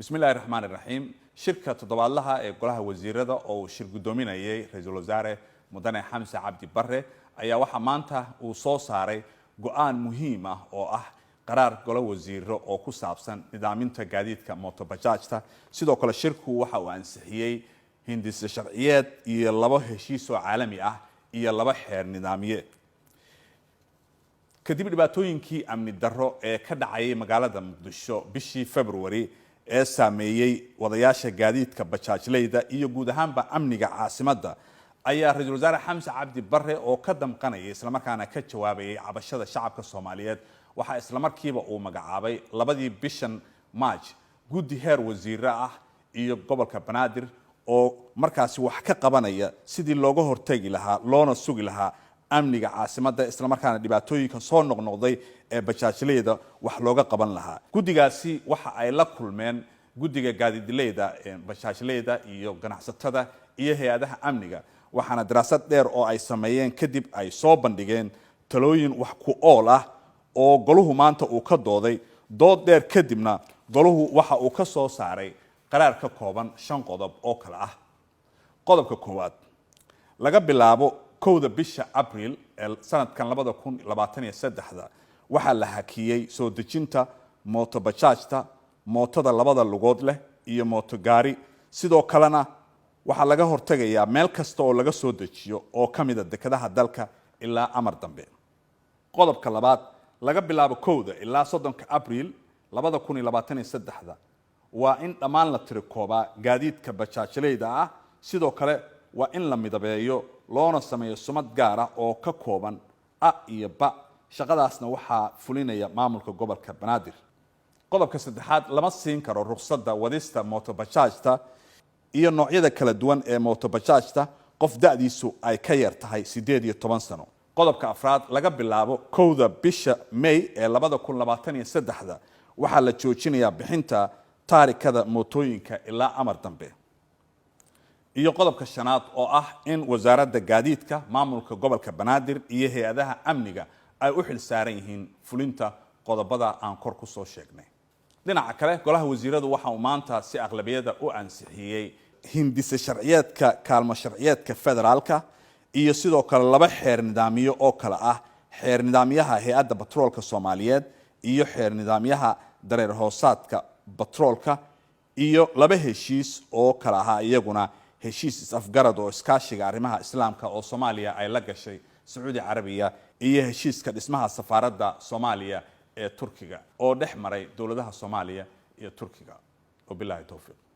بسم الله الرحمن الرحيم شركة تضبالها قلها وزيرة أو شركة دومينية رئيس الوزراء مدن حمزة عبد البر أي واحد مانته وصوصاري قان مهمة أو قرار قلها وزيرة أو كسابسن نظامين تجديد كموتوبجاجته سيدو كل شركة واحد وانسحيي هندسة شرعيات يلبه هشيس عالمي يلبه حير نظامية kadib dhibaatooyinkii amni darro ee ka dhacay magaalada Muqdisho bishii February ee saameeyay wadayaasha gaadiidka bajaajleyda iyo guud ahaanba amniga caasimadda ayaa ra'iisul wasaare Xamse Cabdi Barre oo ka damqanayay isla markaana ka jawaabayay cabashada shacabka Soomaaliyeed waxa isla markiiba uu magacaabay labadii bishan March guddi heer wasiir ah iyo gobolka Banaadir oo markaasi wax ka qabanaya sidii looga hortagi lahaa loona sugi lahaa amniga caasimadda isla markaana dhibaatooyinka soo noqnoqday ee bajaajleyda wax looga qaban lahaa gudigaasi waxa ay la kulmeen gudiga gaadiidleyda bajaajleyda iyo ganacsatada iyo hay'adaha amniga waxaana daraasad dheer oo ay sameeyeen kadib ay soo bandhigeen talooyin wax ku ool ah oo goluhu maanta uu ka dooday dood dheer kadibna goluhu waxa uu ka soo saaray qaraar ka kooban 5 qodob oo kala ah qodobka koowaad laga bilaabo kowda bisha April sanadkan 2023 waxa la hakiyay soo dejinta mootobajaajta mootada labada lugood leh iyo mootogaari sidoo kalena waxa laga hortagayaa meel kasta oo laga soo dejiyo oo kamida dekedaha dalka ilaa amar dambe qodobka labaad laga bilaabo kowda ilaa 3 April 2023 waa in dhammaan la tirikooba gaadiidka bajaajleyda ah sidoo kale waa in la midabeeyo loona sameeyo sumad gaar ah oo ka kooban a iyo ba shaqadaasna waxa fulinaya maamulka gobolka Banaadir qodobka saddexaad lama siin karo ruqsadda wadista mootobajaajta iyo noocyada kala duwan ee mootobajaajta qof da'diisu ay ka yar tahay 18 sano qodobka afraad laga bilaabo kowda bisha May ee 2023 waxa la joojinayaa bixinta taarikada mootooyinka ilaa amar dambe iyo qodobka shanaad oo ah in wasaaradda gaadiidka maamulka gobolka Banaadir iyo hay'adaha amniga ay u xil saaran yihiin fulinta qodobada aan kor ku soo sheegnay dhinaca kale golaha wasiiradu waxa uu maanta si aqlabiyada u ansixiyay hindise sharciyeedka kaalmo sharciyeedka federaalka iyo sidoo kale laba xeer nidaamiyo oo kala ah xeer nidaamyaha hay'adda batroolka Soomaaliyeed iyo xeer nidaamyaha dareer hoosaadka batroolka iyo laba heshiis oo kala ah iyaguna heshiis afgarad oo iskaashiga arrimaha islaamka oo Soomaaliya ay la gashay Saudi Arabia iyo heshiiska dhismaha safaaradda Soomaaliya ee Turkiga oo dhex maray dawladaha Soomaaliya iyo Turkiga wabillahi tawfiiq